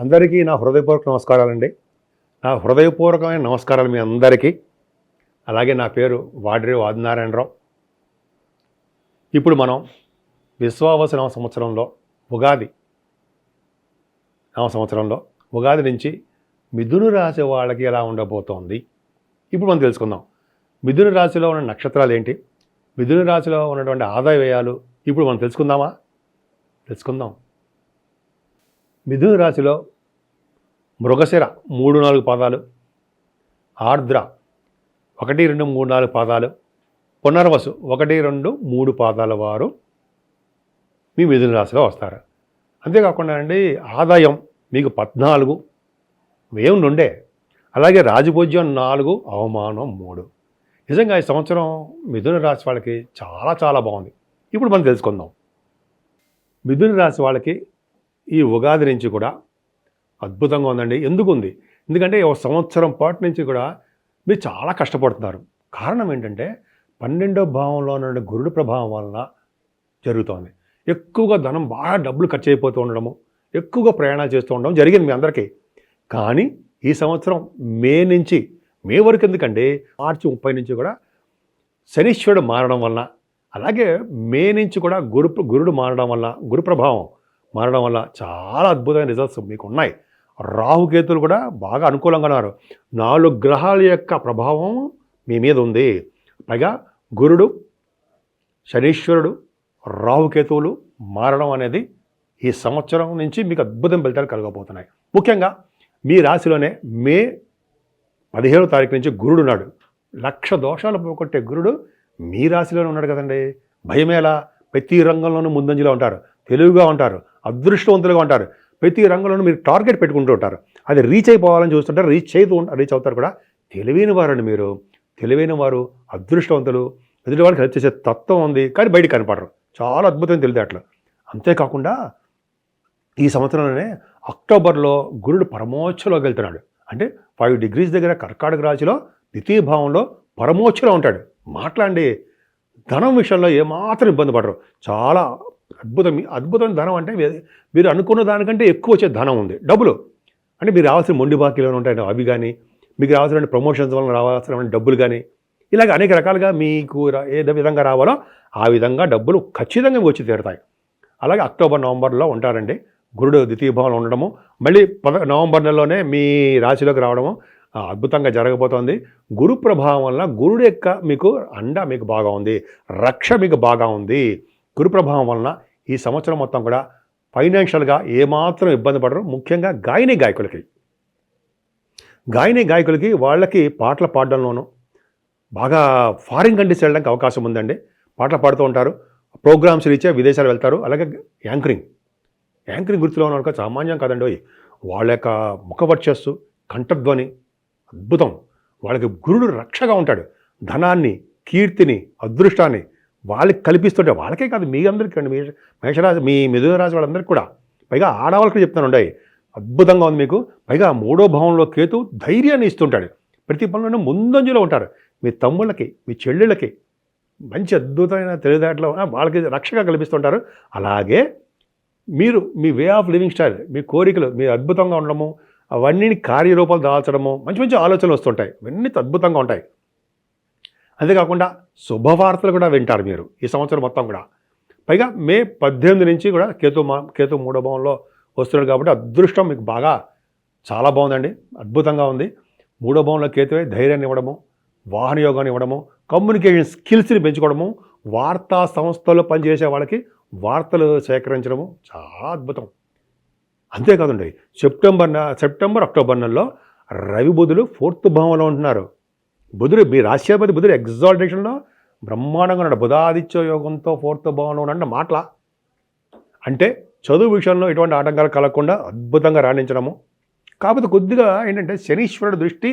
అందరికీ నా హృదయపూర్వక నమస్కారాలండి. నా హృదయపూర్వకమైన నమస్కారాలు మీ అందరికీ. అలాగే నా పేరు వాడ్రి ఆదినారాయణరావు. ఇప్పుడు మనం విశ్వావసు నవ సంవత్సరంలో ఉగాది నుంచి మిథున రాశి వాళ్ళకి ఎలా ఉండబోతోంది ఇప్పుడు మనం తెలుసుకుందాం. మిథున రాశిలో ఉన్న నక్షత్రాలు ఏంటి, మిథున రాశిలో ఉన్నటువంటి ఆదాయ వ్యయాలు ఇప్పుడు మనం తెలుసుకుందాం. మిథున రాశిలో మృగశిర 3-4 పాదాలు, ఆర్ద్ర 1, 2, 3, 4 పాదాలు, పునర్వసు 1, 2, 3 పాదాల వారు మీ మిథున రాశిలో వస్తారు. అంతేకాకుండా అండి, ఆదాయం మీకు 14, వ్యయం 2, అలాగే రాజపూజ్యం 4, అవమానం 3. నిజంగా ఈ సంవత్సరం మిథున రాశి వాళ్ళకి చాలా చాలా బాగుంది. ఇప్పుడు మనం తెలుసుకుందాం. మిథున రాశి వాళ్ళకి ఈ ఉగాది నుంచి కూడా అద్భుతంగా ఉందండి. ఎందుకంటే ఒక సంవత్సరం పాటు నుంచి కూడా మీరు చాలా కష్టపడుతున్నారు. కారణం ఏంటంటే 12వ భావంలో ఉన్న గురుడు ప్రభావం వలన జరుగుతోంది. ఎక్కువగా ధనం, బాగా డబ్బులు ఖర్చు అయిపోతూ ఉండడము, ఎక్కువగా ప్రయాణాలు చేస్తూ ఉండడం జరిగింది మీ అందరికీ. కానీ ఈ సంవత్సరం మే వరకు, ఎందుకంటే మార్చి 30 నుంచి కూడా శనీశ్వరుడు మారడం వలన, అలాగే మే నుంచి కూడా గురుడు మారడం వల్ల, గురు ప్రభావం మారడం వల్ల చాలా అద్భుతమైన రిజల్ట్స్ మీకు ఉన్నాయి. రాహుకేతులు కూడా బాగా అనుకూలంగా ఉన్నారు. 4 గ్రహాల యొక్క ప్రభావం మీ మీద ఉంది. పైగా గురుడు, శనీశ్వరుడు, రాహుకేతువులు మారడం అనేది ఈ సంవత్సరం నుంచి మీకు అద్భుతం ఫలితాలు కలగబోతున్నాయి. ముఖ్యంగా మీ రాశిలోనే మే 17వ తారీఖు నుంచి గురుడు ఉన్నాడు. 1,00,000 దోషాలు పోగొట్టే గురుడు మీ రాశిలోనే ఉన్నాడు కదండి. భయమేలా? ప్రతి రంగంలోనూ ముందంజలో ఉంటారు, తెలివిగా ఉంటారు, అదృష్టవంతులుగా ఉంటారు. ప్రతి రంగంలోనూ మీరు టార్గెట్ పెట్టుకుంటూ ఉంటారు. అది రీచ్ అయిపోవాలని చూస్తుంటారు, రీచ్ అవుతారు కూడా. తెలివైన వారండి మీరు. తెలివైన వారు, అదృష్టవంతులు, ఎదుటి వాళ్ళకి హెల్ప్ చేసే తత్వం ఉంది, కానీ బయటికి కనపడరు. చాలా అద్భుతం తెలివితేటలు. అంతేకాకుండా ఈ సంవత్సరంలోనే అక్టోబర్లో గురుడు పరమోచ్చలోకి వెళ్తున్నాడు. అంటే 5 degrees దగ్గర కర్కాటక రాశిలో ద్వితీయ భావంలో పరమోచ్చలో ఉంటాడు. మాట్లాడండి, ధనం విషయంలో ఏమాత్రం ఇబ్బంది పడరు. చాలా అద్భుతమైన ధనం. అంటే మీరు అనుకున్న దానికంటే ఎక్కువ వచ్చే ధనం ఉంది. డబ్బులు అంటే మీరు రావాల్సిన మొండి బాకీలు ఉంటాయి, అవి కానీ, మీకు రావాల్సిన ప్రమోషన్స్ వల్ల రావాల్సిన డబ్బులు కానీ, ఇలాగ అనేక రకాలుగా మీకు ఏ విధంగా రావాలో ఆ విధంగా డబ్బులు ఖచ్చితంగా వచ్చి తీరుతాయి. అలాగే అక్టోబర్, నవంబర్లో ఉంటారండి. గురుడు ద్వితీయ భావంలో ఉండడము, మళ్ళీ నవంబర్ నెలలోనే మీ రాశిలోకి రావడము అద్భుతంగా జరగబోతోంది. గురు ప్రభావం వల్ల గురుడు యొక్క మీకు అండ మీకు బాగా ఉంది, రక్ష మీకు బాగా ఉంది. గురు ప్రభావం వలన ఈ సంవత్సరం మొత్తం కూడా ఫైనాన్షియల్గా ఏమాత్రం ఇబ్బంది పడరు. ముఖ్యంగా గాయని గాయకులకి వాళ్ళకి పాటలు పాడడంలోనూ బాగా ఫారిన్ కంట్రీస్ వెళ్ళడానికి అవకాశం ఉందండి. పాటలు పాడుతూ ఉంటారు, ప్రోగ్రామ్స్ రీత్యా విదేశాలు వెళ్తారు. అలాగే యాంకరింగ్ గుర్తులో ఉన్న సామాన్యం కాదండి. వాళ్ళ యొక్క ముఖవర్చస్సు, కంఠధ్వని అద్భుతం. వాళ్ళకి గురుడు రక్షగా ఉంటాడు. ధనాన్ని, కీర్తిని, అదృష్టాన్ని వాళ్ళకి కల్పిస్తుంటే, వాళ్ళకే కాదు మీ అందరికీ అండి, మేషరాశి, మీ మిథున రాశి వాళ్ళందరికీ కూడా. పైగా ఆడవాళ్ళకి చెప్తాను, అద్భుతంగా ఉంది మీకు. పైగా 3వ భావంలో కేతు ధైర్యాన్ని ఇస్తుంటాడు. ప్రతి పనులను ముందంజలో ఉంటారు. మీ తమ్ముళ్ళకి, మీ చెల్లెళ్ళకి మంచి అద్భుతమైన తెలివితేటలు వాళ్ళకి రక్షగా కల్పిస్తుంటారు. అలాగే మీరు మీ వే ఆఫ్ లివింగ్ స్టైల్, మీ కోరికలు, మీ అద్భుతంగా ఉండడము, అవన్నీ కార్యరూపాలు దాల్చడము, మంచి మంచి ఆలోచనలు వస్తుంటాయి. ఇవన్నీ అద్భుతంగా ఉంటాయి. అంతేకాకుండా శుభవార్తలు కూడా వింటారు మీరు ఈ సంవత్సరం మొత్తం కూడా. పైగా మే 18 నుంచి కూడా కేతు 3వ భావంలో వస్తున్నాడు కాబట్టి అదృష్టం మీకు బాగా చాలా బాగుందండి, అద్భుతంగా ఉంది. 3వ భావంలో కేతువే ధైర్యాన్ని ఇవ్వడము, వాహన యోగాన్ని ఇవ్వడము, కమ్యూనికేషన్ స్కిల్స్ని పెంచుకోవడము, వార్తా సంస్థల్లో పనిచేసే వాళ్ళకి వార్తలు సేకరించడము చాలా అద్భుతం. అంతేకాదండి, సెప్టెంబర్, అక్టోబర్ నెలలో రవి బుధులు 4th భావంలో ఉంటున్నారు. బుధుడు, మీ రాశ్యాధిపతి బుధుడు ఎగ్జాల్టేషన్లో బ్రహ్మాండంగా ఉన్నాడు. బుధాదిత్య యోగంతో 4th భావంలో ఉన్నాడు. మాటల అంటే చదువు విషయంలో ఎటువంటి ఆటంకాలు కలగకుండా అద్భుతంగా రాణించడము. కాకపోతే కొద్దిగా ఏంటంటే శనీశ్వరుడు దృష్టి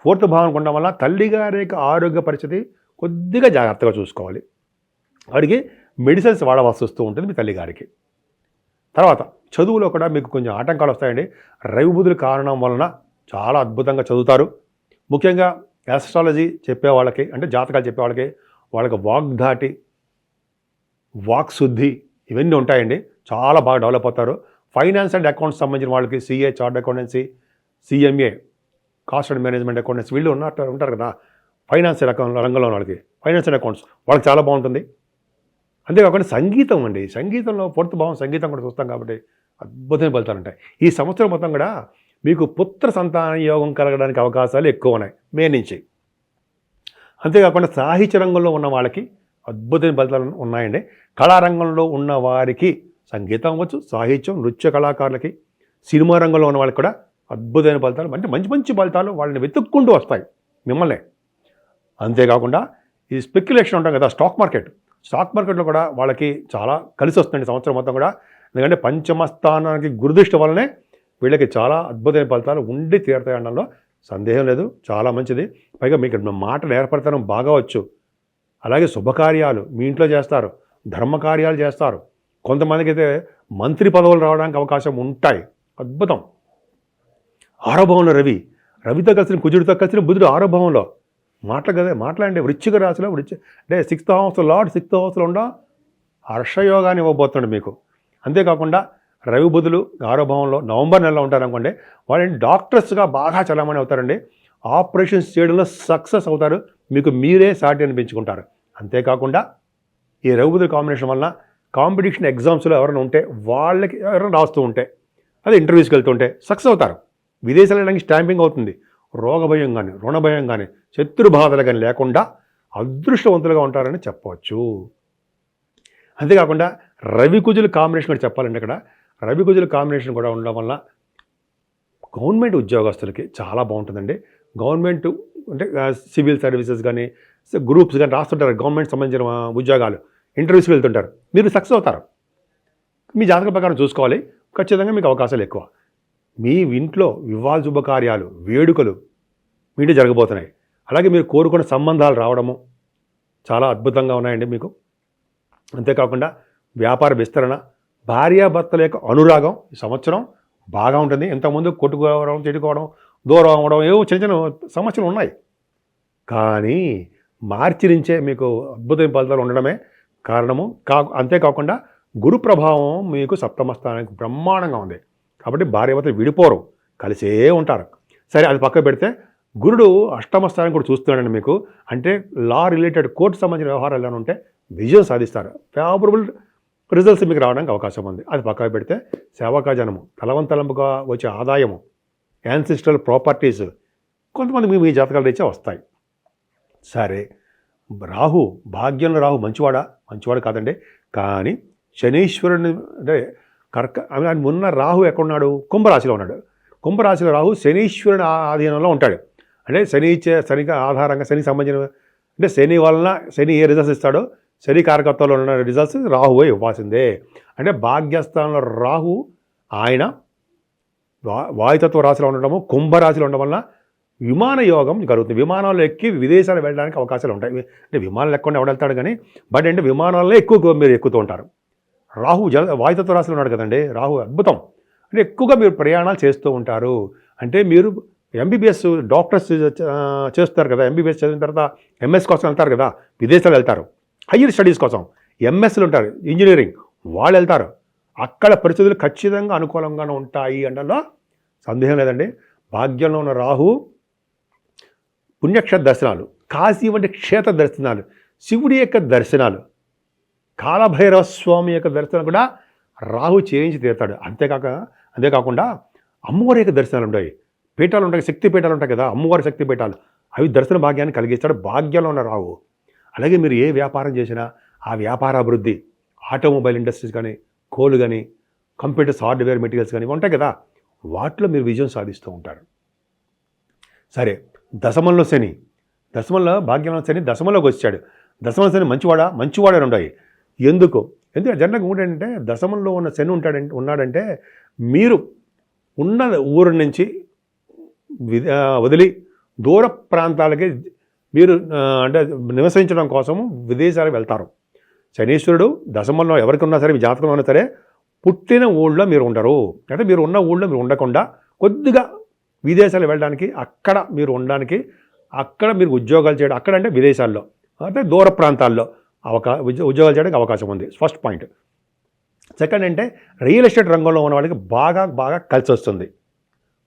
4th భావం ఉండడం వల్ల తల్లిగారి యొక్క ఆరోగ్య పరిస్థితి కొద్దిగా జాగ్రత్తగా చూసుకోవాలి. వాడికి మెడిసిన్స్ వాడవలసి వస్తూ ఉంటుంది మీ తల్లిగారికి. తర్వాత చదువులో కూడా మీకు కొంచెం ఆటంకాలు వస్తాయండి. రవి బుధుల కారణం వలన చాలా అద్భుతంగా చదువుతారు. ముఖ్యంగా యాస్ట్రాలజీ చెప్పే వాళ్ళకి, అంటే జాతకాలు చెప్పే వాళ్ళకి వాగ్ధాటి, వాక్శుద్ధి ఇవన్నీ ఉంటాయండి. చాలా బాగా డెవలప్ అవుతారు. ఫైనాన్స్ అండ్ అకౌంట్స్ సంబంధించిన వాళ్ళకి CA, chart accountancy, CMA, cost and management accountancy వీళ్ళు ఉంటారు కదా, ఫైనాన్స్ రంగంలో వాళ్ళకి ఫైనాన్స్ అండ్ అకౌంట్స్ వాళ్ళకి చాలా బాగుంటుంది. అంతేకాకుండా సంగీతం అండి, సంగీతంలో పొడుతు భావం సంగీతం కూడా చూస్తాం కాబట్టి అద్భుతమైన ఫలితాలు ఉంటాయి. ఈ సంవత్సరం మొత్తం కూడా మీకు పుత్ర సంతాన యోగం కలగడానికి అవకాశాలు ఎక్కువ ఉన్నాయి మే నుంచి. అంతేకాకుండా సాహిత్య రంగంలో ఉన్న వాళ్ళకి అద్భుతమైన ఫలితాలు ఉన్నాయండి. కళారంగంలో ఉన్న వారికి సంగీతం అవ్వచ్చు, సాహిత్యం, నృత్య కళాకారులకి, సినిమా రంగంలో ఉన్న వాళ్ళకి కూడా అద్భుతమైన ఫలితాలు, అంటే మంచి మంచి ఫలితాలు వాళ్ళని వెతుక్కుంటూ వస్తాయి మిమ్మల్ని. అంతేకాకుండా ఈ స్పెక్యులేషన్ ఉంటుంది కదా, స్టాక్ మార్కెట్లో కూడా వాళ్ళకి చాలా కలిసి వస్తుంది సంవత్సరం మొత్తం కూడా. ఎందుకంటే పంచమ స్థానానికి గురుదృష్టి వల్లనే వీళ్ళకి చాలా అద్భుతమైన ఫలితాలు ఉండి తీరుతాయి అనడంలో సందేహం లేదు. చాలా మంచిది. పైగా మీకు మాటలు ఏర్పడతాం బాగా వచ్చు. అలాగే శుభకార్యాలు మీ ఇంట్లో చేస్తారు, ధర్మకార్యాలు చేస్తారు. కొంతమందికి అయితే మంత్రి పదవులు రావడానికి అవకాశం ఉంటాయి. అద్భుతం. ఆరోభవంలో రవితో కలిసిన కుజుడితో కలిసిన బుధుడు ఆరోభవంలో మాట్లాడండి. వృశ్చిక రాశిలో అంటే 6th house lord 6th house ఉండ హర్షయోగాన్ని ఇవ్వబోతున్నాడు మీకు. అంతేకాకుండా రవి బుధులు ఆరోభవంలో నవంబర్ నెలలో ఉంటారనుకోండి, వాళ్ళని డాక్టర్స్గా బాగా చలామణి అవుతారండి. ఆపరేషన్స్ చేయడంలో సక్సెస్ అవుతారు, మీకు మీరే సాటి అనిపించుకుంటారు. అంతేకాకుండా ఈ రవి బుధుల కాంబినేషన్ వల్ల కాంపిటీషన్ ఎగ్జామ్స్లో ఎవరైనా ఉంటే వాళ్ళకి ఎవరైనా రాస్తూ ఉంటే, అదే ఇంటర్వ్యూస్కి వెళ్తుంటే సక్సెస్ అవుతారు. విదేశాలు వెళ్ళడానికి స్టాంపింగ్ అవుతుంది. రోగ భయం కానీ, రుణ భయం కానీ, శత్రు బాధలు కానీ లేకుండా అదృష్టవంతులుగా ఉంటారని చెప్పవచ్చు. అంతేకాకుండా రవి కుజుల కాంబినేషన్ కూడా చెప్పాలంటే ఇక్కడ రవి కుజుల కాంబినేషన్ కూడా ఉండడం వల్ల గవర్నమెంట్ ఉద్యోగస్తులకి చాలా బాగుంటుందండి. గవర్నమెంట్ అంటే సివిల్ సర్వీసెస్ కానీ, గ్రూప్స్ కానీ రాస్తుంటారు, గవర్నమెంట్ సంబంధించిన ఉద్యోగాలు, ఇంటర్వ్యూస్కి వెళ్తుంటారు. మీరు సక్సెస్ అవుతారు. మీ జాతక ప్రకారం చూసుకోవాలి, ఖచ్చితంగా మీకు అవకాశాలు ఎక్కువ. మీ ఇంట్లో వివాహ శుభకార్యాలు, వేడుకలు మీ ఇంట్లో జరగబోతున్నాయి. అలాగే మీరు కోరుకున్న సంబంధాలు రావడము చాలా అద్భుతంగా ఉన్నాయండి మీకు. అంతేకాకుండా వ్యాపార విస్తరణ, భార్యాభర్తల యొక్క అనురాగం ఈ సంవత్సరం బాగా ఉంటుంది. ఇంతకుముందు కొట్టుకోవడం, తిట్టుకోవడం, దూరం అవ్వడం, ఏవో చిన్న చిన్న సమస్యలు ఉన్నాయి. కానీ మార్చి నుంచే మీకు అద్భుతమైన ఫలితాలు ఉండడమే కారణము. అంతేకాకుండా గురు ప్రభావం మీకు సప్తమ స్థానానికి బ్రహ్మాండంగా ఉంది. కాబట్టి భార్యాభర్తలు విడిపోరు, కలిసే ఉంటారు. సరే, అది పక్క పెడితే గురుడు అష్టమ స్థానం కూడా చూస్తున్నాడండి మీకు. అంటే లా రిలేటెడ్ కోర్టు సంబంధించిన వ్యవహారాలు ఏమైనా ఉంటే విజయం సాధిస్తారు. ఫేవరబుల్ రిజల్ట్స్ మీకు రావడానికి అవకాశం ఉంది. అది పక్కకు పెడితే సేవకాజనము, తలవంతలంపుగా వచ్చే ఆదాయము, యాన్సిస్ట్రల్ ప్రాపర్టీస్ కొంతమంది మీ జాతకాలు రీత్యా వస్తాయి. సరే, రాహు భాగ్యంలో రాహు మంచివాడు కాదండి. కానీ శనీశ్వరుని అంటే ఉన్న రాహు ఎక్కడున్నాడు? కుంభరాశిలో ఉన్నాడు. కుంభరాశిలో రాహు శనీశ్వరుని ఆధీనంలో ఉంటాడు. అంటే శనికి ఆధారంగా శనికి సంబంధించిన అంటే శని వలన శని ఏ రిజల్ట్స్ ఇస్తాడో శని కారకత్వంలో ఉన్న రిజల్ట్స్ రాహువే ఇవ్వాల్సిందే. అంటే భాగ్యస్థానంలో రాహు ఆయన వాయుతత్వ రాశిలో ఉండడము, కుంభరాశిలో ఉండడం వల్ల విమాన యోగం జరుగుతుంది. విమానాల్లో ఎక్కి విదేశాలు వెళ్ళడానికి అవకాశాలు ఉంటాయి. అంటే విమానాలు ఎక్కకుండా ఎవడు వెళ్తాడు కానీ, బట్ అంటే విమానాల్లో ఎక్కువ మీరు ఎక్కుతూ ఉంటారు. రాహు వాయుతత్వ రాశిలో ఉన్నాడు కదండి. రాహు అద్భుతం. అంటే ఎక్కువగా మీరు ప్రయాణాలు చేస్తూ ఉంటారు. అంటే మీరు ఎంబీబీఎస్ డాక్టర్స్ చేస్తారు కదా, ఎంబీబీఎస్ చదివిన తర్వాత ఎంఎస్ కోసం వెళ్తారు కదా, విదేశాలు వెళ్తారు హయ్యర్ స్టడీస్ కోసం. ఎంఎస్లు ఉంటారు, ఇంజనీరింగ్ వాళ్ళు వెళ్తారు. అక్కడ పరిస్థితులు ఖచ్చితంగా అనుకూలంగానే ఉంటాయి అనడంలో సందేహం లేదండి. భాగ్యంలో ఉన్న రాహు పుణ్యక్షేత్ర దర్శనాలు, కాశీ వంటి క్షేత్ర దర్శనాలు, శివుడి యొక్క దర్శనాలు, కాలభైరవ స్వామి యొక్క దర్శనం కూడా రాహు చేయించి తీరుతాడు. అంతేకాకుండా అమ్మవారి యొక్క దర్శనాలు ఉంటాయి, పీఠాలు ఉంటాయి, శక్తి పీఠాలు ఉంటాయి కదా, అమ్మవారి శక్తి పీఠాలు, అవి దర్శన భాగ్యాన్ని కలిగిస్తాడు భాగ్యంలో ఉన్న రాహు. అలాగే మీరు ఏ వ్యాపారం చేసినా ఆ వ్యాపార అభివృద్ధి, ఆటోమొబైల్ ఇండస్ట్రీస్ కానీ, కోల్ కానీ, కంప్యూటర్స్ హార్డ్వేర్ మెటీరియల్స్ కానీ ఉంటాయి కదా, వాటిలో మీరు విజయం సాధిస్తూ ఉంటారు. సరే, దశమంలో భాగ్యంలో శని దశమంలోకి వచ్చాడు. దశమంలో శని మంచివాడే ఉంటాయి. ఎందుకంటే జనరల్గా ఏంటంటే దశమంలో ఉన్న శని ఉన్నాడంటే మీరు ఉన్న ఊరు నుంచి వదిలి దూర ప్రాంతాలకి మీరు అంటే నివసించడం కోసము విదేశాలకు వెళ్తారు. శనీశ్వరుడు దశమంలో ఎవరికి ఉన్నా సరే, మీ జాతకంలో ఉన్నా సరే, పుట్టిన ఊళ్ళో మీరు ఉండరు. అంటే మీరు ఉన్న ఊళ్ళో మీరు ఉండకుండా కొద్దిగా విదేశాలు వెళ్ళడానికి, అక్కడ మీరు ఉండడానికి, అక్కడ మీరు ఉద్యోగాలు చేయడం, అక్కడ అంటే విదేశాల్లో అంటే దూర ప్రాంతాల్లో ఉద్యోగాలు చేయడానికి అవకాశం ఉంది. First point. సెకండ్ అంటే రియల్ ఎస్టేట్ రంగంలో ఉన్న వాళ్ళకి బాగా బాగా కలిసి వస్తుంది.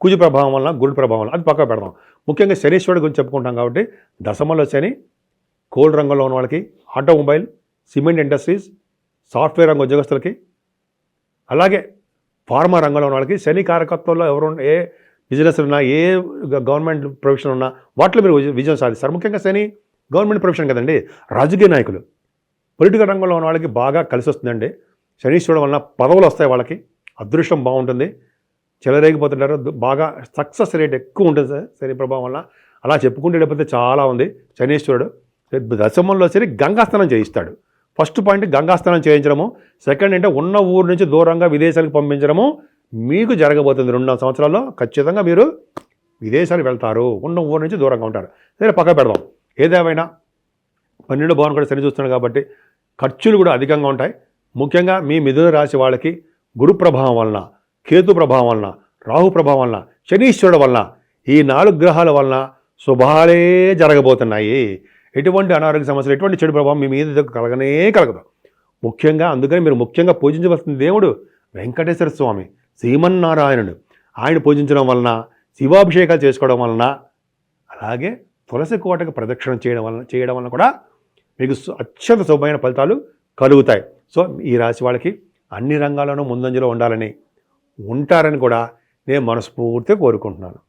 కుజ ప్రభావం వలన, గురు ప్రభావం వలన, అది పక్క పెడదాం. ముఖ్యంగా శనీశ్వరుడు గురించి చెప్పుకుంటాం కాబట్టి దశమంలో శని కోల్డ్ రంగంలో ఉన్న వాళ్ళకి, ఆటోమొబైల్, సిమెంట్ ఇండస్ట్రీస్, సాఫ్ట్వేర్ రంగ ఉద్యోగస్తులకి, అలాగే ఫార్మా రంగంలో ఉన్న వాళ్ళకి శని కారకత్వంలో ఎవరు ఏ బిజినెస్ ఉన్నా, ఏ గవర్నమెంట్ ప్రొఫెషన్ ఉన్నా వాటిలో మీరు విజయం సాధిస్తారు. ముఖ్యంగా శని గవర్నమెంట్ ప్రొఫెషన్ కదండి. రాజకీయ నాయకులు, పొలిటికల్ రంగంలో ఉన్న వాళ్ళకి బాగా కలిసి వస్తుందండి. శనీశ్వరుడు వలన పదవులు వస్తాయి, వాళ్ళకి అదృష్టం బాగుంటుంది, చెలరేగిపోతుంటారు, బాగా సక్సెస్ రేట్ ఎక్కువ ఉంటుంది సార్ శని ప్రభావం వల్ల. అలా చెప్పుకుంటే వెళ్ళిపోతే చాలా ఉంది. శనీశ్వరుడు దశమంలో శని గంగాస్నానం చేయిస్తాడు. ఫస్ట్ పాయింట్ గంగాస్నానం చేయించడము. సెకండ్ అంటే ఉన్న ఊరు నుంచి దూరంగా విదేశాలకు పంపించడము మీకు జరగబోతుంది. 2 సంవత్సరాల్లో ఖచ్చితంగా మీరు విదేశాలకు వెళ్తారు, ఉన్న ఊరు నుంచి దూరంగా ఉంటారు. సరే పక్క పెడదాం. ఏదేమైనా 12 భావం కూడా శని చూస్తున్నాడు కాబట్టి ఖర్చులు కూడా అధికంగా ఉంటాయి. ముఖ్యంగా మీ మిథున రాశి వాళ్ళకి గురు ప్రభావం వలన, కేతు ప్రభావం వలన, రాహు ప్రభావం వలన, శనీశ్వరుడు వలన, ఈ 4 గ్రహాల వలన శుభాలే జరగబోతున్నాయి. ఎటువంటి అనారోగ్య సమస్యలు, ఎటువంటి చెడు ప్రభావం మీ మీద కలగనే కలగదు. ముఖ్యంగా అందుకని మీరు ముఖ్యంగా పూజించవలసిన దేవుడు వెంకటేశ్వర స్వామి, శ్రీమన్నారాయణుడు. ఆయన పూజించడం వలన, శివాభిషేకాలు చేసుకోవడం వలన, అలాగే తులసి కోటకు ప్రదక్షిణ చేయడం వలన కూడా మీకు అత్యంత శుభమైన ఫలితాలు కలుగుతాయి. సో ఈ రాశి వాళ్ళకి అన్ని రంగాల్లోనూ ముందంజలో ఉండాలని, ఉంటారని కూడా నేను మనస్ఫూర్తిగా కోరుకుంటున్నాను.